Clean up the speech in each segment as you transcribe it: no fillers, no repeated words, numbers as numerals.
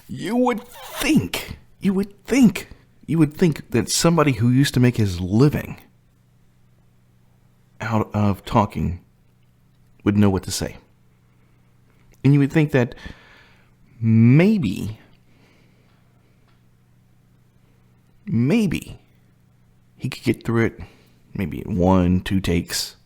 You would think that somebody who used to make his living out of talking would know what to say. And you would think that maybe he could get through it maybe in 1-2 takes.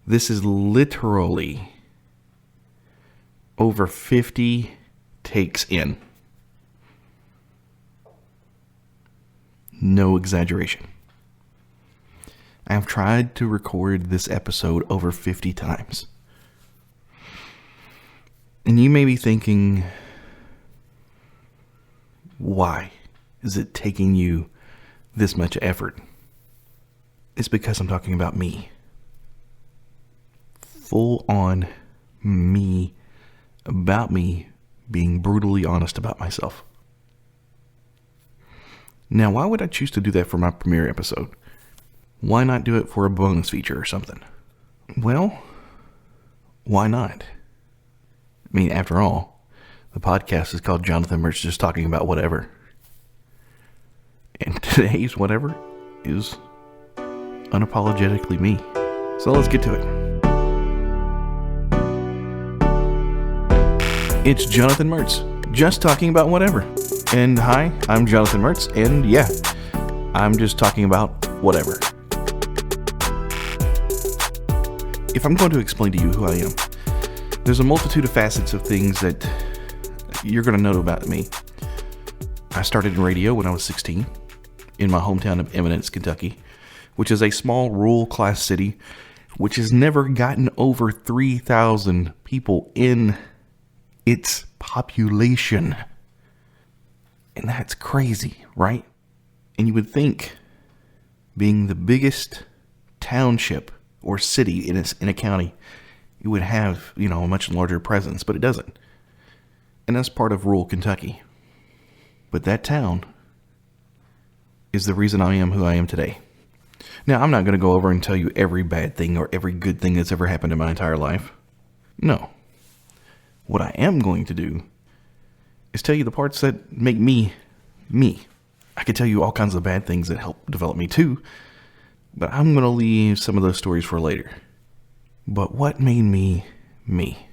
This is literally over 50 takes in. No exaggeration. I have tried to record this episode over 50 times. And you may be thinking, why is it taking you this much effort? It's because I'm talking about me. Full on me, about me, being brutally honest about myself. Now, why would I choose to do that for my premiere episode? Why not do it for a bonus feature or something? Well, why not? I mean, after all, the podcast is called Jonathan Mertz Just Talking About Whatever. And today's whatever is unapologetically me. So let's get to it. It's Jonathan Mertz, just talking about whatever. And hi, I'm Jonathan Mertz, and yeah, I'm just talking about whatever. If I'm going to explain to you who I am, there's a multitude of facets of things that you're going to know about me. I started in radio when I was 16 in my hometown of Eminence, Kentucky, which is a small rural class city which has never gotten over 3,000 people in its population. And that's crazy, right? And you would think being the biggest township or city in a county, it would have, a much larger presence, but it doesn't. And that's part of rural Kentucky. But that town is the reason I am who I am today. Now, I'm not going to go over and tell you every bad thing or every good thing that's ever happened in my entire life. No. What I am going to do is tell you the parts that make me, me. I could tell you all kinds of bad things that help develop me too, but I'm going to leave some of those stories for later. But what made me, me?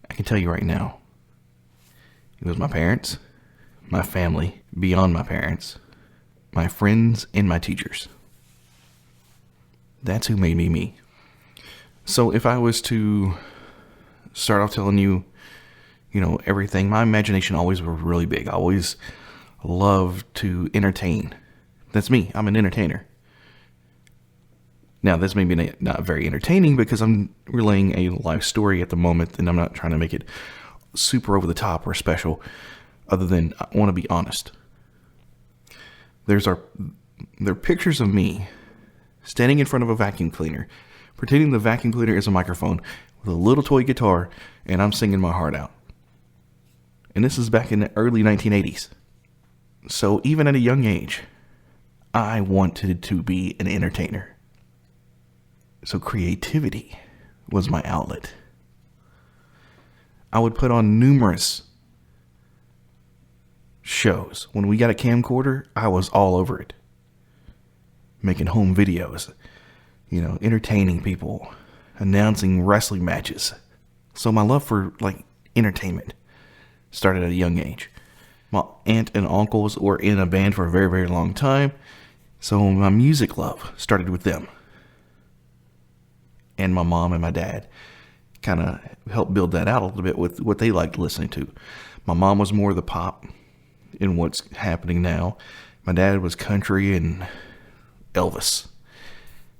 I can tell you right now. It was my parents, my family, beyond my parents, my friends, and my teachers. That's who made me, me. So if I was to start off telling you, everything, my imagination always was really big. I always loved to entertain. That's me. I'm an entertainer. Now, this may be not very entertaining because I'm relaying a life story at the moment, and I'm not trying to make it super over the top or special, other than I want to be honest. There are pictures of me standing in front of a vacuum cleaner, pretending the vacuum cleaner is a microphone with a little toy guitar, and I'm singing my heart out. And this is back in the early 1980s. So even at a young age, I wanted to be an entertainer. So creativity was my outlet. I would put on numerous shows. When we got a camcorder, I was all over it. Making home videos, entertaining people, announcing wrestling matches. So my love for entertainment started at a young age. My aunt and uncles were in a band for a very, very long time. So my music love started with them. And my mom and my dad kind of helped build that out a little bit with what they liked listening to. My mom was more the pop in what's happening now. My dad was country and Elvis.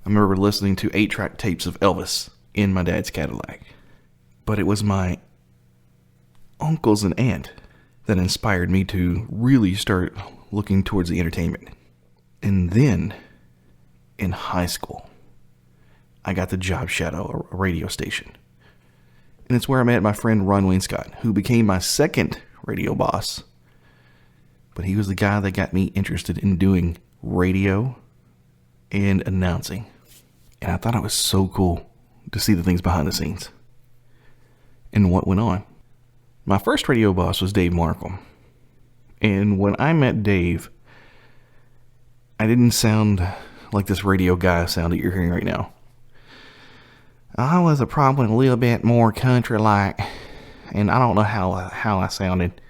I remember listening to 8-track tapes of Elvis in my dad's Cadillac. But it was my uncles and aunt that inspired me to really start looking towards the entertainment. And then, in high school, I got the job shadow, a radio station. And it's where I met my friend Ron Wainscott, who became my second radio boss. But he was the guy that got me interested in doing radio and announcing. And I thought it was so cool to see the things behind the scenes and what went on. My first radio boss was Dave Markham. And when I met Dave, I didn't sound like this radio guy sound that you're hearing right now. I was probably a little bit more country-like, and I don't know how I sounded.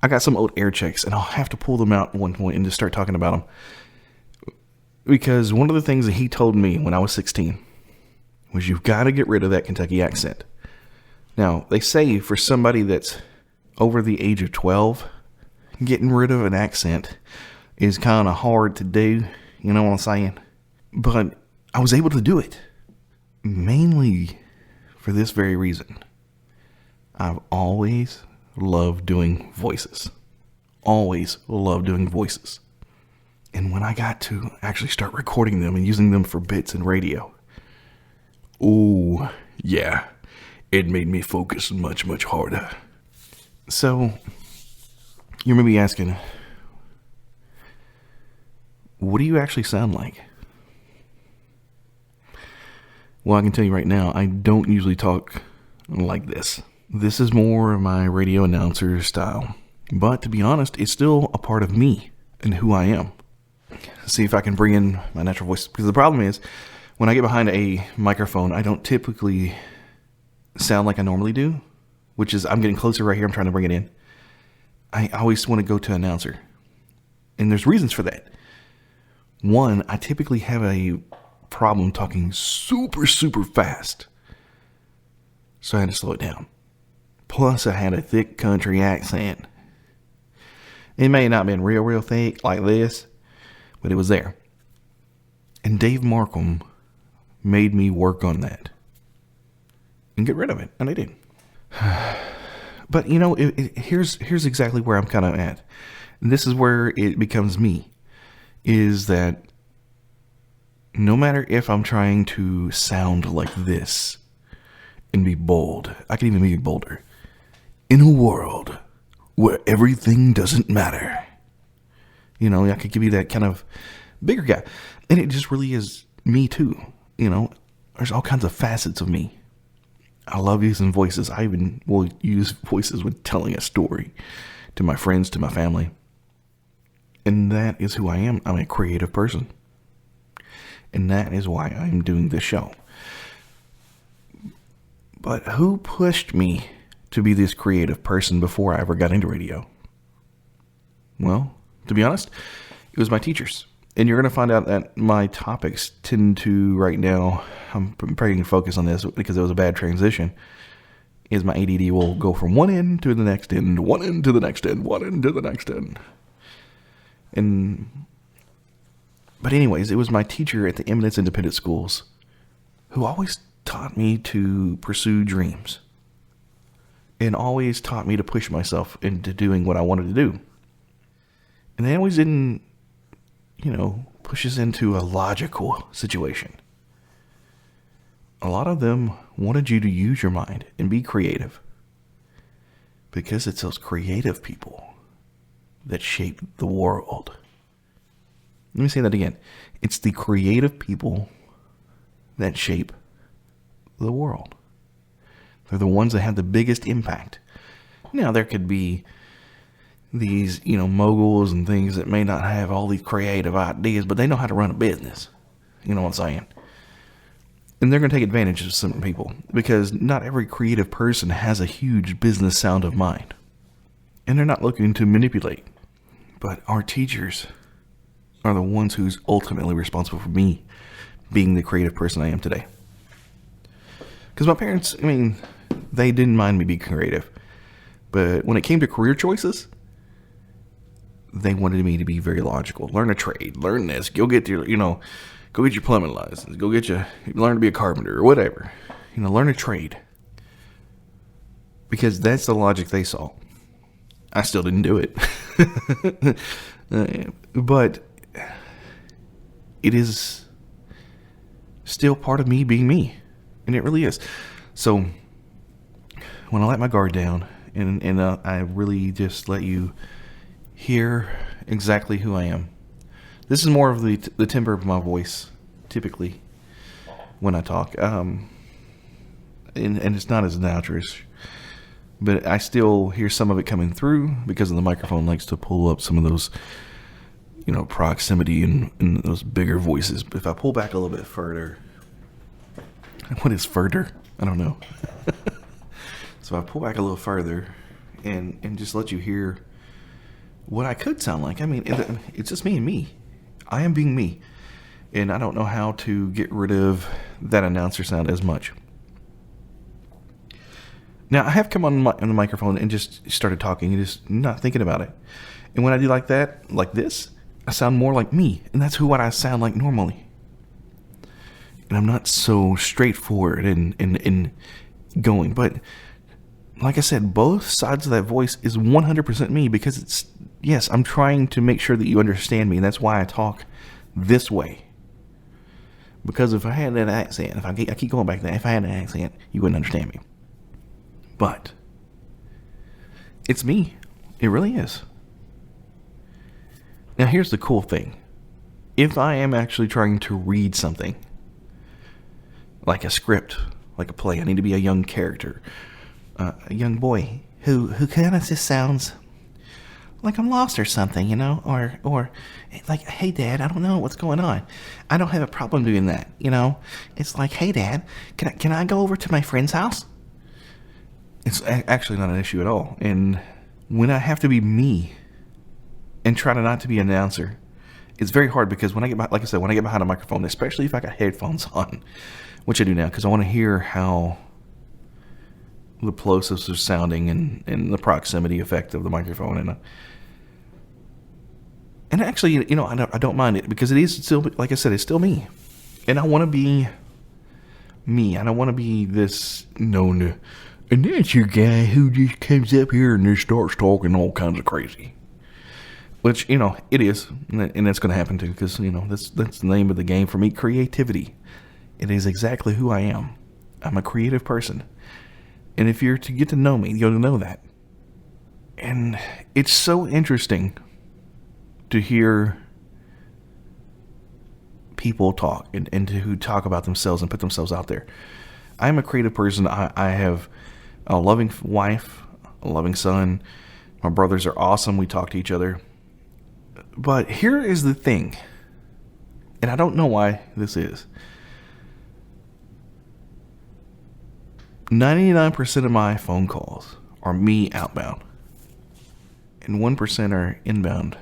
I got some old air checks, and I'll have to pull them out at one point and just start talking about them. Because one of the things that he told me when I was 16 was you've got to get rid of that Kentucky accent. Now, they say for somebody that's over the age of 12, getting rid of an accent is kind of hard to do. You know what I'm saying? But I was able to do it. Mainly for this very reason. I've always loved doing voices. Always loved doing voices. And when I got to actually start recording them and using them for bits and radio, oh, yeah, it made me focus much, much harder. So, you may be asking, what do you actually sound like? Well, I can tell you right now, I don't usually talk like this. This is more of my radio announcer style. But to be honest, it's still a part of me and who I am. See if I can bring in my natural voice. Because the problem is, when I get behind a microphone, I don't typically sound like I normally do. Which is, I'm getting closer right here, I'm trying to bring it in. I always want to go to announcer. And there's reasons for that. One, I typically have a problem talking super, super fast. So I had to slow it down. Plus, I had a thick country accent. It may not have been real thick like this, but it was there. And Dave Markham made me work on that and get rid of it, and I did. But you know, here's exactly where I'm kind of at. And this is where it becomes me. Is that no matter if I'm trying to sound like this and be bold, I can even be bolder. In a world where everything doesn't matter. You know, I could give you that kind of bigger guy. And it just really is me too. You know, there's all kinds of facets of me. I love using voices. I even will use voices when telling a story to my friends, to my family. And that is who I am. I'm a creative person. And that is why I'm doing this show. But who pushed me to be this creative person before I ever got into radio? Well, to be honest, it was my teachers. And you're going to find out that my topics tend to, right now, I'm probably going to focus on this because it was a bad transition, is my ADD will go from one end to the next end, one end to the next end, one end to the next end. But anyways, it was my teacher at the Eminence Independent Schools who always taught me to pursue dreams and always taught me to push myself into doing what I wanted to do. And they always didn't, push us into a logical situation. A lot of them wanted you to use your mind and be creative because it's those creative people that shape the world. Let me say that again. It's the creative people that shape the world. They're the ones that have the biggest impact. Now, there could be these, moguls and things that may not have all these creative ideas, but they know how to run a business. You know what I'm saying? And they're going to take advantage of some people because not every creative person has a huge business sound of mind. And they're not looking to manipulate. But our teachers are the ones who's ultimately responsible for me being the creative person I am today. Because my parents, they didn't mind me being creative. But when it came to career choices, they wanted me to be very logical. Learn a trade, learn this, go get your plumbing license, learn to be a carpenter or whatever. Learn a trade. Because that's the logic they saw. I still didn't do it. But it is still part of me being me. And it really is. So when I let my guard down and I really just let you hear exactly who I am. This is more of the timbre of my voice, typically, when I talk. and it's not as natural. But I still hear some of it coming through because the microphone likes to pull up some of those, proximity and those bigger voices. But if I pull back a little bit further, what is further? I don't know. So I pull back a little further and just let you hear what I could sound like. I mean, it's just me and me. I am being me. And I don't know how to get rid of that announcer sound as much. Now, I have come on the microphone and just started talking and just not thinking about it. And when I do like that, like this, I sound more like me. And that's what I sound like normally. And I'm not so straightforward and going. But like I said, both sides of that voice is 100% me because yes, I'm trying to make sure that you understand me. And that's why I talk this way. Because if I had that accent, I keep going back to that, if I had an accent, you wouldn't understand me. But it's me. It really is. Now here's the cool thing. If I am actually trying to read something, like a script, like a play, I need to be a young character, a young boy who kind of just sounds like I'm lost or something, or like, hey Dad, I don't know what's going on. I don't have a problem doing that, It's like, hey Dad, can I go over to my friend's house? It's actually not an issue at all. And when I have to be me and try to not to be an announcer, it's very hard because when I get behind a microphone, especially if I got headphones on, which I do now because I want to hear how the plosives are sounding and the proximity effect of the microphone. And actually, I don't mind it because it is still, like I said, it's still me. And I want to be me. I don't want to be this known announcer guy who just comes up here and just starts talking all kinds of crazy. Which, it is. And that's going to happen too because, that's the name of the game for me, creativity. It is exactly who I am. I'm a creative person. And if you're to get to know me, you'll know that. And it's so interesting to hear people talk and who talk about themselves and put themselves out there. I'm a creative person. I have a loving wife, a loving son. My brothers are awesome. We talk to each other. But here is the thing, and I don't know why this is. 99% of my phone calls are me outbound, and 1% are inbound.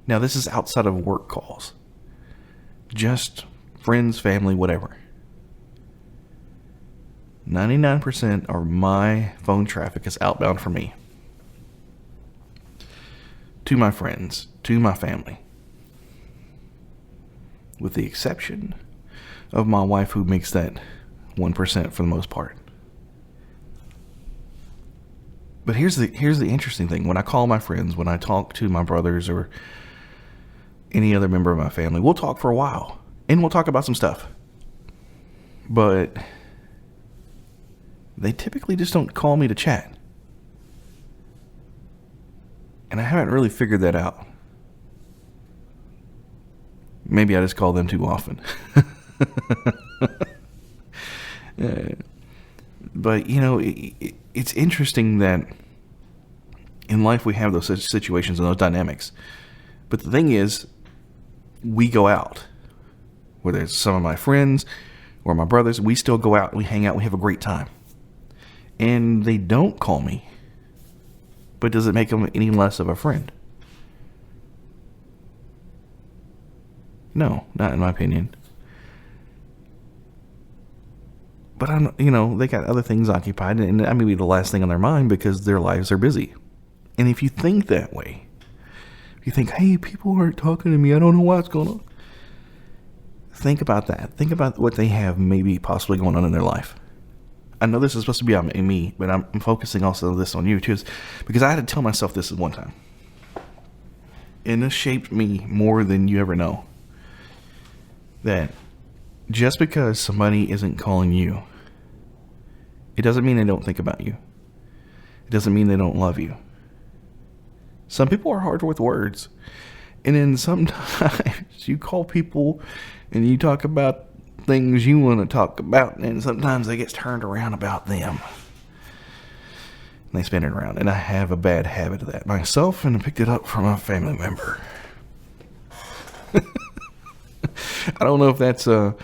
Now, this is outside of work calls. Just friends, family, whatever. 99% of my phone traffic is outbound for me. To my friends, to my family. With the exception of my wife, who makes that 1% for the most part. But here's the interesting thing. When I call my friends, when I talk to my brothers or any other member of my family, we'll talk for a while. And we'll talk about some stuff. But they typically just don't call me to chat. And I haven't really figured that out. Maybe I just call them too often. But, it's interesting that in life we have those situations and those dynamics. But the thing is, we go out. Whether it's some of my friends or my brothers, we still go out, we hang out, we have a great time. And they don't call me. But does it make them any less of a friend? No, not in my opinion. But they got other things occupied, and I may be the last thing on their mind because their lives are busy. And if you think that way, if you think, hey, people aren't talking to me, I don't know what's going on. Think about that. Think about what they have maybe possibly going on in their life. I know this is supposed to be on me, but I'm focusing also this on you too, because I had to tell myself this at one time. And this shaped me more than you ever know. That just because somebody isn't calling you, it doesn't mean they don't think about you. It doesn't mean they don't love you. Some people are hard with words. And then sometimes you call people and you talk about things you want to talk about, and sometimes they get turned around about them. And they spin it around, and I have a bad habit of that myself, and I picked it up from a family member. I don't know if that's the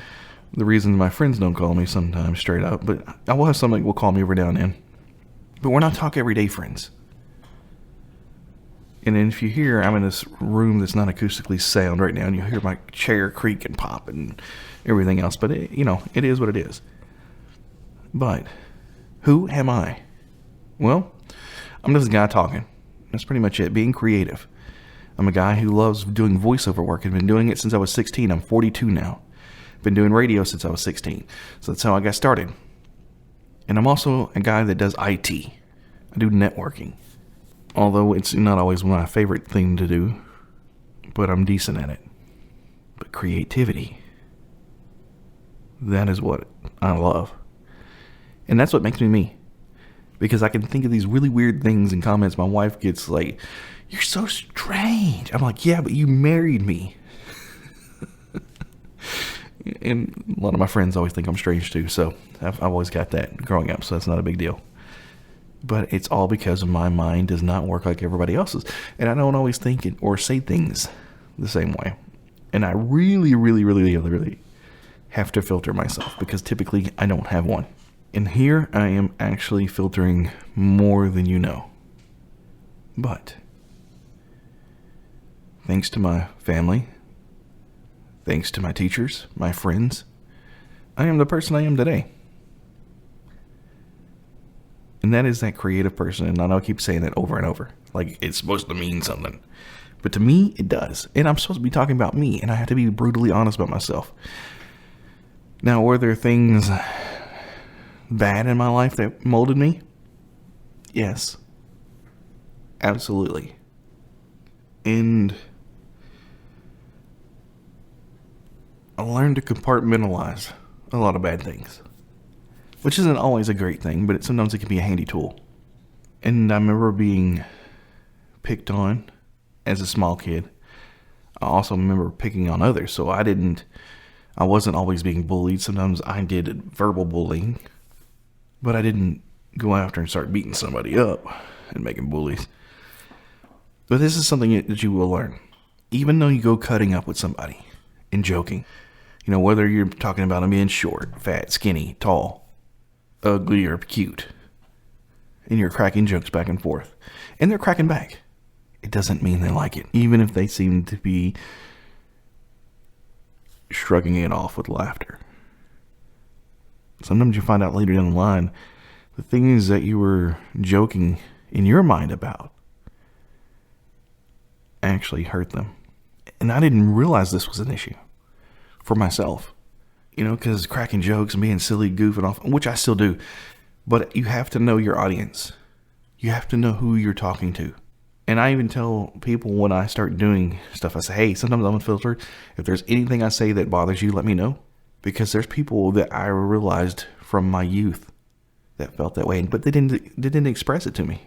reason my friends don't call me sometimes straight up, but I will have somebody who will call me every now and then. But we're not talk everyday friends. And then if you hear, I'm in this room that's not acoustically sound right now, and you hear my chair creak and pop and everything else, but it is what it is. But who am I? Well, I'm just a guy talking. That's pretty much it, being creative. I'm a guy who loves doing voiceover work. I've been doing it since I was 16. I'm 42 now. I've been doing radio since I was 16. So that's how I got started. And I'm also a guy that does IT. I do networking. Although it's not always my favorite thing to do, but I'm decent at it. But creativity, that is what I love. And that's what makes me me. Because I can think of these really weird things and comments. My wife gets like, "You're so strange." I'm like, "Yeah, but you married me." And a lot of my friends always think I'm strange too. So I've always got that growing up. So that's not a big deal. But it's all because my mind does not work like everybody else's. And I don't always think it or say things the same way. And I really, really, really, really have to filter myself because typically I don't have one. And here I am actually filtering more than you know. But thanks to my family, thanks to my teachers, my friends, I am the person I am today. And that is that creative person. And I know I keep saying that over and over. Like it's supposed to mean something. But to me, it does. And I'm supposed to be talking about me. And I have to be brutally honest about myself. Now, were there things bad in my life that molded me? Yes. Absolutely. And I learned to compartmentalize a lot of bad things. Which isn't always a great thing, but sometimes it can be a handy tool. And I remember being picked on as a small kid. I also remember picking on others, so I wasn't always being bullied. Sometimes I did verbal bullying, but I didn't go after and start beating somebody up and making bullies. But this is something that you will learn. Even though you go cutting up with somebody and joking, whether you're talking about them being short, fat, skinny, tall, ugly, or cute, and you're cracking jokes back and forth, and they're cracking back, it doesn't mean they like it, even if they seem to be shrugging it off with laughter. Sometimes you find out later down the line the things that you were joking in your mind about actually hurt them. And I didn't realize this was an issue for myself. Because cracking jokes and being silly, goofing off, which I still do. But you have to know your audience. You have to know who you're talking to. And I even tell people when I start doing stuff, I say, hey, sometimes I'm unfiltered. If there's anything I say that bothers you, let me know. Because there's people that I realized from my youth that felt that way, but they didn't express it to me.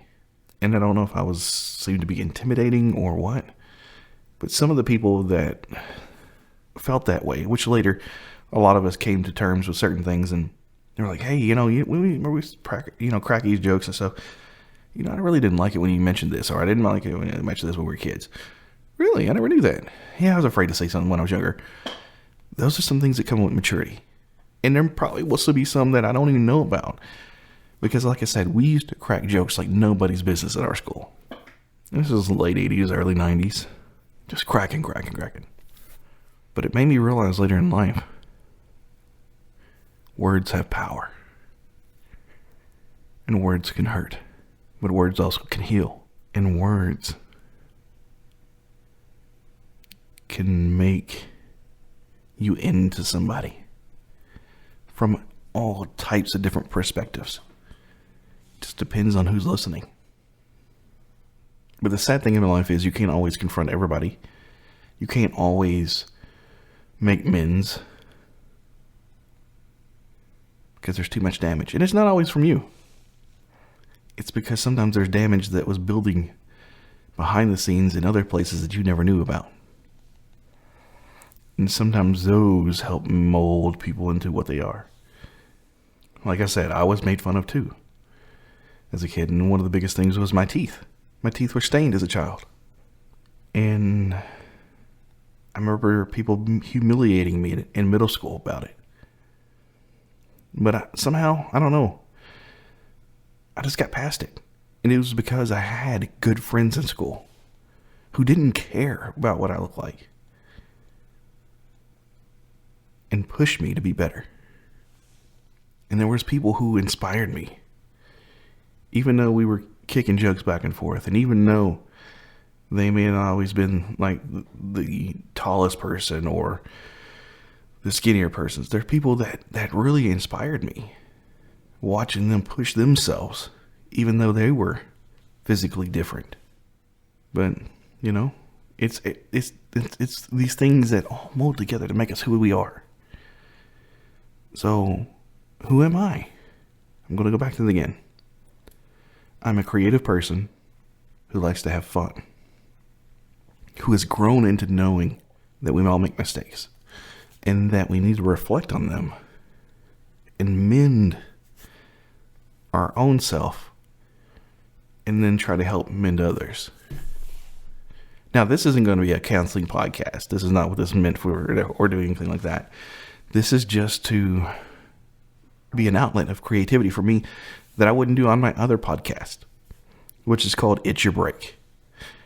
And I don't know if I seemed to be intimidating or what. But some of the people that felt that way, which later a lot of us came to terms with certain things, and they were like, hey, we crack these jokes and stuff. I really didn't like it when you mentioned this, or I didn't like it when you mentioned this when we were kids. Really? I never knew that. Yeah, I was afraid to say something when I was younger. Those are some things that come with maturity. And there probably will still be some that I don't even know about. Because like I said, we used to crack jokes like nobody's business at our school. This was the late 80s, early 90s. Just cracking. But it made me realize later in life, words have power. And words can hurt. But words also can heal. And words can make you into somebody from all types of different perspectives. It just depends on who's listening. But the sad thing in life is you can't always confront everybody. You can't always make amends because there's too much damage. And it's not always from you. It's because sometimes there's damage that was building behind the scenes in other places that you never knew about. And sometimes those help mold people into what they are. Like I said, I was made fun of too as a kid. And one of the biggest things was my teeth. My teeth were stained as a child. And I remember people humiliating me in middle school about it. But somehow, I don't know, I just got past it. And it was because I had good friends in school who didn't care about what I looked like and pushed me to be better. And there was people who inspired me, even though we were kicking jokes back and forth, and even though they may not always been like the tallest person or the skinnier persons. There are people that really inspired me, watching them push themselves, even though they were physically different. But you know, it's these things that all mold together to make us who we are. So, who am I? I'm going to go back to it again. I'm a creative person who likes to have fun, who has grown into knowing that we all make mistakes and that we need to reflect on them and mend our own self and then try to help mend others. Now, this isn't going to be a counseling podcast. This is not what this is meant for or doing anything like that. This is just to be an outlet of creativity for me that I wouldn't do on my other podcast, which is called It's Your Break.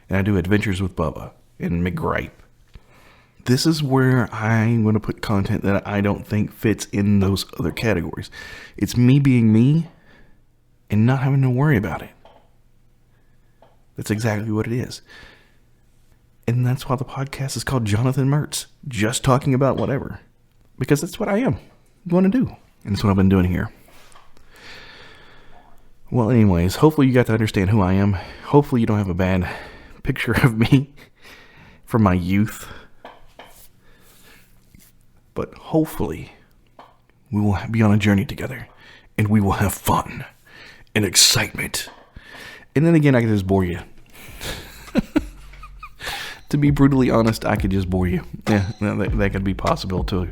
And I do Adventures with Bubba and McGripe. This is where I'm going to put content that I don't think fits in those other categories. It's me being me and not having to worry about it. That's exactly what it is. And that's why the podcast is called Jonathan Mertz. Just talking about whatever. Because that's what I am going to do. And that's what I've been doing here. Well, anyways, hopefully you got to understand who I am. Hopefully you don't have a bad picture of me from my youth. But hopefully we will be on a journey together and we will have fun and excitement. And then again, I can just bore you. To be brutally honest, I could just bore you. Yeah, that could be possible too.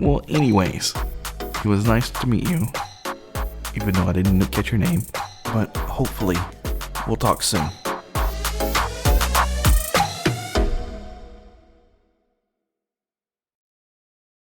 Well, anyways, it was nice to meet you, even though I didn't catch your name. But hopefully, we'll talk soon.